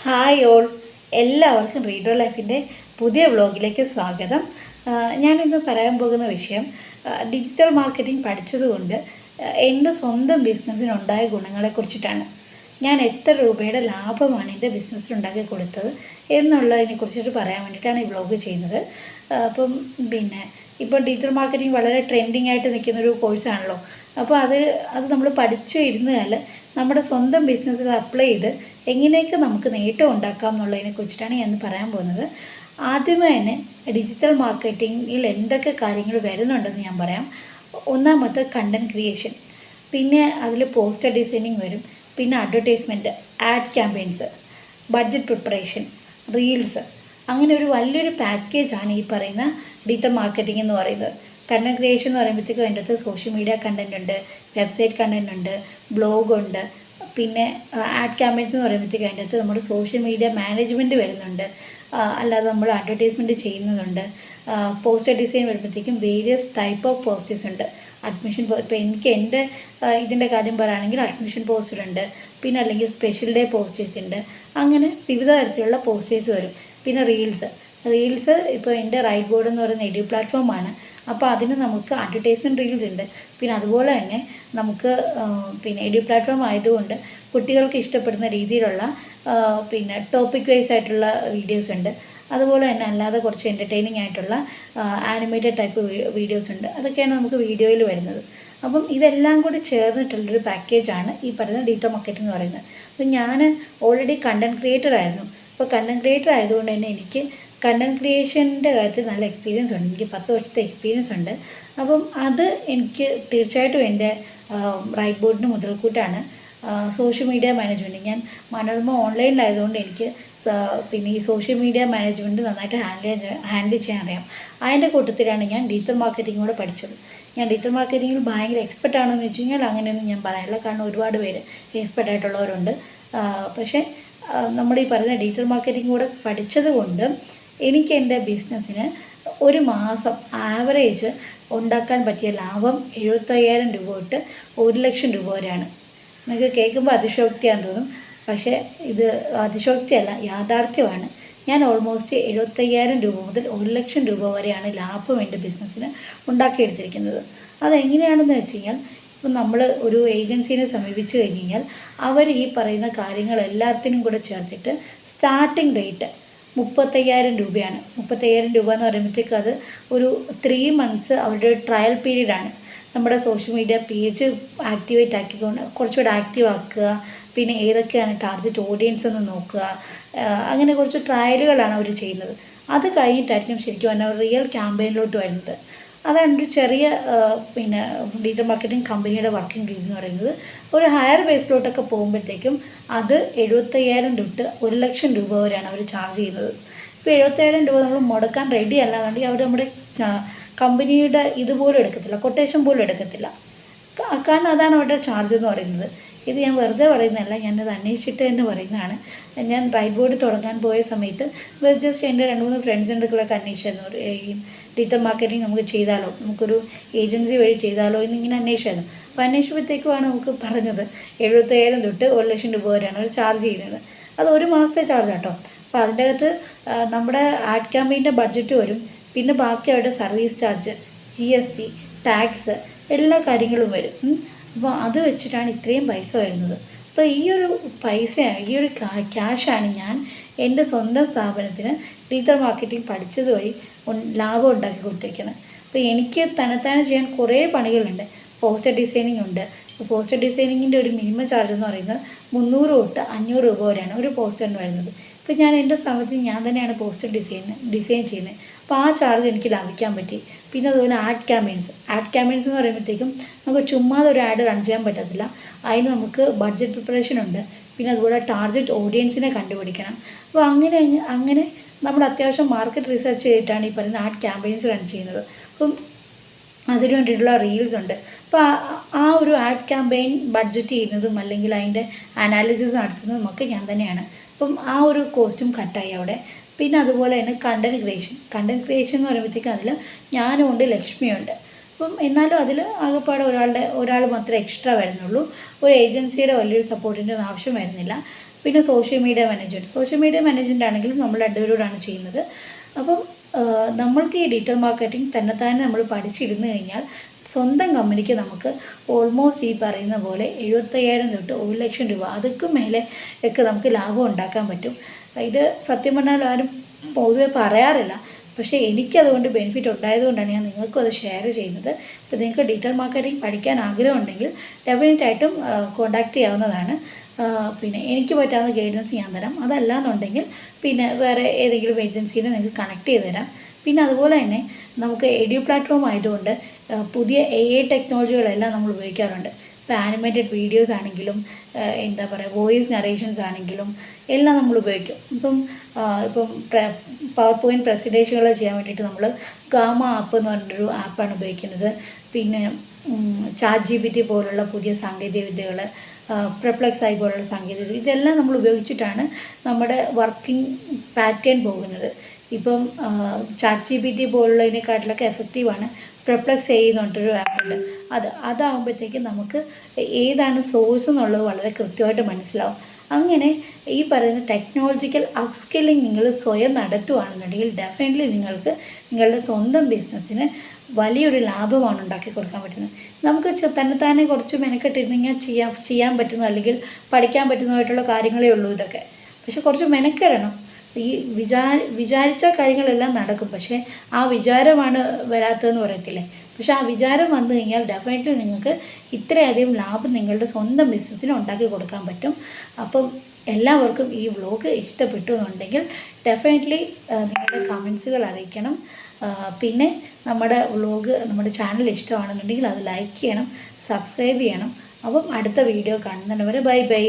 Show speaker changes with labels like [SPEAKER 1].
[SPEAKER 1] Hi all, എല്ലാവർക്കും റീഡോ ലൈഫിൻ്റെ പുതിയ വ്ളോഗിലേക്ക് സ്വാഗതം. ഞാനിന്ന് പറയാൻ പോകുന്ന വിഷയം ഡിജിറ്റൽ മാർക്കറ്റിംഗ് പഠിച്ചതുകൊണ്ട് എൻ്റെ സ്വന്തം ബിസിനസ്സിനുണ്ടായ ഗുണങ്ങളെക്കുറിച്ചിട്ടാണ്. ഞാൻ എത്ര രൂപയുടെ ലാഭമാണ് എൻ്റെ ബിസിനസ്സിലുണ്ടാക്കി കൊടുത്തത് എന്നുള്ളതിനെക്കുറിച്ചിട്ട് പറയാൻ വേണ്ടിയിട്ടാണ് ഈ വ്ളോഗ് ചെയ്യുന്നത്. അപ്പം ഇപ്പോൾ ഡിജിറ്റൽ മാർക്കറ്റിംഗ് വളരെ ട്രെൻഡിങ് ആയിട്ട് നിൽക്കുന്നൊരു കോഴ്സാണല്ലോ. അപ്പോൾ അത് നമ്മൾ പഠിച്ചു ഇരുന്നാൽ നമ്മുടെ സ്വന്തം ബിസിനസ്സിൽ അപ്ലൈ ചെയ്ത് എങ്ങനെയൊക്കെ നമുക്ക് നേട്ടം ഉണ്ടാക്കാം എന്നുള്ളതിനെക്കുറിച്ചിട്ടാണ് ഞാൻ പറയാൻ പോകുന്നത്. ആദ്യമേ തന്നെ ഡിജിറ്റൽ മാർക്കറ്റിങ്ങിൽ എന്തൊക്കെ കാര്യങ്ങൾ വരുന്നുണ്ടെന്ന് ഞാൻ പറയാം. ഒന്നാമത്തെ കണ്ടൻറ് ക്രിയേഷൻ, പിന്നെ അതിൽ പോസ്റ്റർ ഡിസൈനിങ് വരും, പിന്നെ advertisement, add campaigns, budget preparation, reels, അങ്ങനെ ഒരു വലിയൊരു പാക്കേജാണ് ഈ പറയുന്ന ഡിജിറ്റൽ മാർക്കറ്റിംഗ് എന്ന് പറയുന്നത്. കണ്ടൻറ് ക്രിയേഷൻ എന്ന് പറയുമ്പോഴത്തേക്കും അതിൻ്റെ അകത്ത് സോഷ്യൽ മീഡിയ കണ്ടൻറ് ഉണ്ട്, വെബ്സൈറ്റ് കണ്ടൻറ് ഉണ്ട്, ബ്ലോഗുണ്ട്, പിന്നെ ആഡ് ക്യാമ്പയിൻസ് എന്ന് പറയുമ്പോഴത്തേക്കും അതിൻ്റെ അകത്ത് നമ്മുടെ സോഷ്യൽ മീഡിയ മാനേജ്മെൻറ്റ് വരുന്നുണ്ട്, അല്ലാതെ നമ്മൾ അഡ്വർടൈസ്മെൻറ്റ് ചെയ്യുന്നതുണ്ട്. പോസ്റ്റർ ഡിസൈൻ വരുമ്പോഴത്തേക്കും വേരിയസ് ടൈപ്പ് ഓഫ് പോസ്റ്റേഴ്സ് ഉണ്ട്. അഡ്മിഷൻ ഇപ്പോൾ എനിക്ക് എൻ്റെ ഇതിൻ്റെ കാര്യം പറയുകയാണെങ്കിൽ അഡ്മിഷൻ പോസ്റ്റർ ഉണ്ട്, പിന്നെ അല്ലെങ്കിൽ സ്പെഷ്യൽ ഡേ പോസ്റ്റേഴ്സ് ഉണ്ട്, അങ്ങനെ വിവിധ തരത്തിലുള്ള പോസ്റ്റേഴ്സ് വരും. പിന്നെ റീൽസ് ഇപ്പോൾ എൻ്റെ റൈറ്റ് ബോർഡ് എന്ന് പറയുന്ന എഡ്യൂ പ്ലാറ്റ്ഫോമാണ്. അപ്പോൾ അതിന് നമുക്ക് അഡ്വർടൈസ്മെൻറ്റ് റീൽസ് ഉണ്ട്. പിന്നെ അതുപോലെ തന്നെ നമുക്ക് എഡ്യൂ പ്ലാറ്റ്ഫോം ആയതുകൊണ്ട് കുട്ടികൾക്ക് ഇഷ്ടപ്പെടുന്ന രീതിയിലുള്ള ടോപ്പിക് വൈസ് ആയിട്ടുള്ള വീഡിയോസ് ഉണ്ട്. അതുപോലെ തന്നെ അല്ലാതെ കുറച്ച് എൻ്റർടൈനിങ് ആയിട്ടുള്ള ആനിമേറ്റഡ് ടൈപ്പ് വീഡിയോസ് ഉണ്ട്. അതൊക്കെയാണ് നമുക്ക് വീഡിയോയിൽ വരുന്നത്. അപ്പം ഇതെല്ലാം കൂടി ചേർന്നിട്ടുള്ളൊരു പാക്കേജാണ് ഈ പറയുന്ന ഡിജിറ്റൽ മാർക്കറ്റിംഗ് എന്ന് പറയുന്നത്. അപ്പം ഞാൻ ഓൾറെഡി കണ്ടൻറ് ക്രിയേറ്റർ ആയിരുന്നു. അപ്പോൾ കണ്ടൻറ് ക്രിയേറ്റർ ആയതുകൊണ്ട് തന്നെ എനിക്ക് കണ്ടൻറ് ക്രിയേഷൻ്റെ കാര്യത്തിൽ നല്ല എക്സ്പീരിയൻസ് ഉണ്ട്. എനിക്ക് 10 വർഷത്തെ എക്സ്പീരിയൻസ് ഉണ്ട്. അപ്പം അത് എനിക്ക് തീർച്ചയായിട്ടും എൻ്റെ റൈറ്റ് ബോർഡിന് മുതൽക്കൂട്ടാണ്. സോഷ്യൽ മീഡിയ മാനേജ്മെൻറ്റ് ഞാൻ മനോരമ ഓൺലൈനിലായതുകൊണ്ട് എനിക്ക് ഈ സോഷ്യൽ മീഡിയ മാനേജ്മെൻറ്റ് നന്നായിട്ട് ഹാൻഡിൽ ചെയ്യാൻ അറിയാം. അതിൻ്റെ കൂട്ടത്തിലാണ് ഞാൻ ഡിജിറ്റൽ മാർക്കറ്റിംഗ് കൂടെ പഠിച്ചത്. ഞാൻ ഡിജിറ്റൽ മാർക്കറ്റിങ്ങിൽ ഭയങ്കര എക്സ്പെർട്ട് ആണെന്ന് വെച്ച് കഴിഞ്ഞാൽ അങ്ങനെയൊന്നും ഞാൻ പറയാനില്ല, കാരണം ഒരുപാട് പേര് എക്സ്പെർട്ട് ആയിട്ടുള്ളവരുണ്ട്. പക്ഷേ നമ്മൾ ഈ പറയുന്ന ഡിജിറ്റൽ മാർക്കറ്റിംഗ് കൂടെ പഠിച്ചത് കൊണ്ട് എനിക്ക് എൻ്റെ ബിസിനസ്സിന് ഒരു മാസം ആവറേജ് ഉണ്ടാക്കാൻ പറ്റിയ ലാഭം 75,000 രൂപ തൊട്ട് 1,00,000 രൂപ വരെയാണ്. നിങ്ങൾക്ക് കേൾക്കുമ്പോൾ അതിശയോക്തിയാണെന്ന് തോന്നും, പക്ഷേ ഇത് അതിശയോക്തിയല്ല, യാഥാർത്ഥ്യമാണ്. ഞാൻ ഓൾമോസ്റ്റ് 75,000 രൂപ മുതൽ 1,00,000 രൂപ വരെയാണ് ലാഭം എൻ്റെ ബിസിനസ്സിന് ഉണ്ടാക്കിയെടുത്തിരിക്കുന്നത്. അതെങ്ങനെയാണെന്ന് വെച്ച് കഴിഞ്ഞാൽ, ഇപ്പം നമ്മൾ ഒരു ഏജൻസീനെ സമീപിച്ച് കഴിഞ്ഞ് കഴിഞ്ഞാൽ അവർ ഈ പറയുന്ന കാര്യങ്ങൾ എല്ലാത്തിനും കൂടെ ചേർത്തിട്ട് സ്റ്റാർട്ടിംഗ് റേറ്റ് 35,000 രൂപയാണ്. 35,000 രൂപ എന്ന് പറയുമ്പോഴത്തേക്ക് അത് ഒരു 3 months അവരുടെ ട്രയൽ പീരീഡാണ്. നമ്മുടെ സോഷ്യൽ മീഡിയ പേജ് ആക്ടിവേറ്റ് ആക്കിക്കൊണ്ട് കുറച്ചുകൂടെ ആക്റ്റീവ് ആക്കുക, പിന്നെ ഏതൊക്കെയാണ് ടാർഗറ്റ് ഓഡിയൻസ് എന്ന് നോക്കുക, അങ്ങനെ കുറച്ച് ട്രയലുകളാണ് അവർ ചെയ്യുന്നത്. അത് കഴിഞ്ഞിട്ടായിരിക്കും ശരിക്കും പറഞ്ഞാൽ റിയൽ ക്യാമ്പയിനിലോട്ട് വരുന്നത്. അതാണ് ഒരു ചെറിയ ഡിജിറ്റൽ മാർക്കറ്റിംഗ് കമ്പനിയുടെ വർക്കിംഗ് രീതി എന്ന് പറയുന്നത്. ഒരു ഹയർ ബേസിലോട്ടൊക്കെ പോകുമ്പോഴത്തേക്കും അത് 75,000 തൊട്ട് 1,00,000 രൂപ വരെയാണ് അവർ ചാർജ് ചെയ്യുന്നത്. ഇപ്പോൾ 75,000 രൂപ നമ്മൾ മുടക്കാൻ റെഡി അല്ലാന്നുണ്ടെങ്കിൽ അവർ നമ്മുടെ കമ്പനിയുടെ ഇതുപോലും എടുക്കത്തില്ല, കൊട്ടേഷൻ പോലും എടുക്കത്തില്ല. കാരണം അതാണ് അവരുടെ ചാർജ് എന്ന് പറയുന്നത്. ഇത് ഞാൻ വെറുതെ പറയുന്നതല്ല, ഞാനത് അന്വേഷിച്ചിട്ട് തന്നെ പറയുന്നതാണ്. ഞാൻ റൈറ്റ് ബോർഡ് തുടങ്ങാൻ പോയ സമയത്ത് ജസ്റ്റ് എൻ്റെ 2-3 ഫ്രണ്ട്സിൻ്റെയൊക്കെ അന്വേഷിച്ചായിരുന്നു, ഈ ഡിജിറ്റൽ മാർക്കറ്റിംഗ് നമുക്ക് ചെയ്താലോ, നമുക്കൊരു ഏജൻസി വഴി ചെയ്താലോ എന്നിങ്ങനെ അന്വേഷിച്ചായിരുന്നു. അപ്പോൾ അന്വേഷിച്ചപ്പോഴത്തേക്കുമാണ് നമുക്ക് പറഞ്ഞത് 75,000 തൊട്ട് 1,00,000 രൂപ വരെയാണ് അവർ ചാർജ് ചെയ്യുന്നത്. അത് ഒരു മാസത്തെ ചാർജ് കേട്ടോ. അപ്പോൾ അതിൻ്റെ അകത്ത് നമ്മുടെ ആഡ് ക്യാമ്പയിൻ്റെ ബഡ്ജറ്റ് വരും, പിന്നെ ബാക്കി അവരുടെ സർവീസ് ചാർജ്, GST, ടാക്സ്, എല്ലാ കാര്യങ്ങളും വരും. അപ്പോൾ അത് വെച്ചിട്ടാണ് ഇത്രയും പൈസ വരുന്നത്. അപ്പോൾ ഈ ഒരു ക്യാഷാണ് ഞാൻ എൻ്റെ സ്വന്തം സ്ഥാപനത്തിന് ഡിജിറ്റൽ മാർക്കറ്റിംഗ് പഠിച്ചത് വഴി ലാഭം ഉണ്ടാക്കി കൊടുത്തിരിക്കുന്നത്. അപ്പോൾ എനിക്ക് തന്നെത്താനെ ചെയ്യാൻ കുറേ പണികളുണ്ട്. പോസ്റ്റർ ഡിസൈനിങ് ഉണ്ട്. പോസ്റ്റർ ഡിസൈനിങ്ങിൻ്റെ ഒരു മിനിമം ചാർജ് എന്ന് പറയുന്നത് 300 തൊട്ട് 500 രൂപ വരെയാണ് ഒരു പോസ്റ്ററിന് വരുന്നത്. ഇപ്പോൾ ഞാൻ എൻ്റെ സ്ഥാപനത്തിൽ ഞാൻ തന്നെയാണ് പോസ്റ്റർ ഡിസൈൻ ചെയ്യുന്നത്. അപ്പോൾ ആ ചാർജ് എനിക്ക് ലാഭിക്കാൻ പറ്റി. പിന്നെ അതുപോലെ ആഡ് ക്യാമ്പയിൻസ് എന്ന് പറയുമ്പോഴത്തേക്കും നമുക്ക് ചുമ്മാതെ ഒരു ആഡ് റൺ ചെയ്യാൻ പറ്റത്തില്ല. അതിന് നമുക്ക് ബഡ്ജറ്റ് പ്രിപ്പറേഷൻ ഉണ്ട്, പിന്നെ അതുപോലെ ടാർഗറ്റ് ഓഡിയൻസിനെ കണ്ടുപിടിക്കണം. അപ്പോൾ അങ്ങനെ നമ്മൾ അത്യാവശ്യം മാർക്കറ്റ് റിസർച്ച് ചെയ്തിട്ടാണ് ഈ പറയുന്ന ആഡ് ക്യാമ്പയിൻസ് റൺ ചെയ്യുന്നത്. അപ്പം അതിനു വേണ്ടിയിട്ടുള്ള റീൽസ് ഉണ്ട്. അപ്പോൾ ആ ഒരു ആഡ് ക്യാമ്പയിൻ ബഡ്ജറ്റ് ചെയ്യുന്നതും അല്ലെങ്കിൽ അതിൻ്റെ അനാലിസിസ് നടത്തുന്നതും ഒക്കെ ഞാൻ തന്നെയാണ്. അപ്പം ആ ഒരു കോസ്റ്റും കട്ടായി അവിടെ. പിന്നെ അതുപോലെ തന്നെ കണ്ടൻറ് ക്രിയേഷൻ എന്ന് പറയുമ്പോഴത്തേക്കും അതിൽ ഞാനും ഉണ്ട്, ലക്ഷ്മിയുണ്ട്. അപ്പം എന്നാലും അതിൽ ആകെപ്പാടെ ഒരാൾ മാത്രമേ എക്സ്ട്രാ വരുന്നുള്ളൂ. ഒരു ഏജൻസിയുടെ വലിയൊരു സപ്പോർട്ടിൻ്റെ ആവശ്യം വരുന്നില്ല. പിന്നെ സോഷ്യൽ മീഡിയ മാനേജ്മെൻറ്റ് ആണെങ്കിലും നമ്മൾ രണ്ടുപേരോടാണ് ചെയ്യുന്നത്. അപ്പം നമ്മൾക്ക് ഈ ഡിജിറ്റൽ മാർക്കറ്റിംഗ് തന്നെത്താനെ നമ്മൾ പഠിച്ചിരുന്നു കഴിഞ്ഞാൽ സ്വന്തം കമ്പനിക്ക് നമുക്ക് ഓൾമോസ്റ്റ് ഈ പറയുന്ന പോലെ 75,000 തൊട്ട് 1,00,000 രൂപ അതൊക്കെ മേലെ ഒക്കെ നമുക്ക് ലാഭം ഉണ്ടാക്കാൻ പറ്റും. ഇത് സത്യം പറഞ്ഞാൽ ആരും പൊതുവെ പറയാറില്ല, പക്ഷേ എനിക്കതുകൊണ്ട് ബെനിഫിറ്റ് ഉണ്ടായതുകൊണ്ടാണ് ഞാൻ നിങ്ങൾക്കും അത് ഷെയർ ചെയ്യുന്നത്. ഇപ്പോൾ നിങ്ങൾക്ക് ഡിജിറ്റൽ മാർക്കറ്റിംഗ് പഠിക്കാൻ ആഗ്രഹമുണ്ടെങ്കിൽ ഡെഫിനറ്റായിട്ടും കോൺടാക്റ്റ് ചെയ്യാവുന്നതാണ്. പിന്നെ എനിക്ക് പറ്റാവുന്ന ഗൈഡൻസ് ഞാൻ തരാം. അതല്ല എന്നുണ്ടെങ്കിൽ പിന്നെ വേറെ ഏതെങ്കിലും ഏജൻസീനെ നിങ്ങൾക്ക് കണക്ട് ചെയ്ത് തരാം. പിന്നെ അതുപോലെ തന്നെ നമുക്ക് എഡ്യൂ പ്ലാറ്റ്ഫോം ആയതുകൊണ്ട് പുതിയ AI ടെക്നോളജികളെല്ലാം നമ്മൾ ഉപയോഗിക്കാറുണ്ട്. ഇപ്പോൾ ആനിമേറ്റഡ് വീഡിയോസ് ആണെങ്കിലും എന്താ പറയുക വോയിസ് നറേഷൻസ് ആണെങ്കിലും എല്ലാം നമ്മൾ ഉപയോഗിക്കും. ഇപ്പം പവർ പോയിൻറ്റ് പ്രസൻറ്റേഷനുകൾ ചെയ്യാൻ വേണ്ടിയിട്ട് നമ്മൾ ഗാമ ആപ്പ് എന്ന് പറഞ്ഞൊരു ആപ്പാണ് ഉപയോഗിക്കുന്നത്. പിന്നെ ChatGPT പോലുള്ള പുതിയ സാങ്കേതികവിദ്യകൾ, പെർപ്ലെക്സ് AI പോലുള്ള സാങ്കേതികവിദ്യ ഇതെല്ലാം നമ്മൾ ഉപയോഗിച്ചിട്ടാണ് നമ്മുടെ വർക്കിംഗ് പാറ്റേൺ പോകുന്നത്. ഇപ്പം ChatGPT പോലുള്ളതിനെക്കാട്ടിലൊക്കെ എഫക്റ്റീവാണ് പെർപ്ലെക്സ് AI എന്ന് പറഞ്ഞിട്ടൊരു ആപ്പുണ്ട്. അതാകുമ്പോഴത്തേക്കും നമുക്ക് ഏതാണ് സോഴ്സ് എന്നുള്ളത് വളരെ കൃത്യമായിട്ട് മനസ്സിലാവും. അങ്ങനെ ഈ പറയുന്ന ടെക്നോളജിക്കൽ അപ്സ്കില്ലിങ് നിങ്ങൾ സ്വയം നടത്തുകയാണെന്നുണ്ടെങ്കിൽ ഡെഫിനറ്റ്ലി നിങ്ങൾക്ക് നിങ്ങളുടെ സ്വന്തം ബിസിനസ്സിന് വലിയൊരു ലാഭമാണ് ഉണ്ടാക്കി കൊടുക്കാൻ പറ്റുന്നത്. നമുക്ക് തന്നെത്താനെ കുറച്ച് മെനക്കെട്ടിരുന്നെങ്കിൽ ചെയ്യാൻ പറ്റുന്ന അല്ലെങ്കിൽ പഠിക്കാൻ പറ്റുന്നതായിട്ടുള്ള കാര്യങ്ങളേ ഉള്ളൂ ഇതൊക്കെ. പക്ഷെ കുറച്ച് മെനക്കെടണം. ഈ വിചാരിച്ച കാര്യങ്ങളെല്ലാം നടക്കും, പക്ഷേ ആ വിചാരമാണ് വരാത്തതെന്ന് പറയത്തില്ലേ. പക്ഷേ ആ വിചാരം വന്നു കഴിഞ്ഞാൽ ഡെഫിനറ്റ്ലി നിങ്ങൾക്ക് ഇത്രയധികം ലാഭം നിങ്ങളുടെ സ്വന്തം ബിസിനസ്സിന് ഉണ്ടാക്കി കൊടുക്കാൻ പറ്റും. അപ്പം എല്ലാവർക്കും ഈ വ്ലോഗ് ഇഷ്ടപ്പെട്ടു എന്നുണ്ടെങ്കിൽ ഡെഫിനറ്റ്ലി നിങ്ങളുടെ കമൻസുകൾ അറിയിക്കണം. പിന്നെ നമ്മുടെ ചാനൽ ഇഷ്ടമാണെന്നുണ്ടെങ്കിൽ അത് ലൈക്ക് ചെയ്യണം, സബ്സ്ക്രൈബ് ചെയ്യണം. അപ്പം അടുത്ത വീഡിയോ കാണുന്നവരെ ബൈ ബൈ.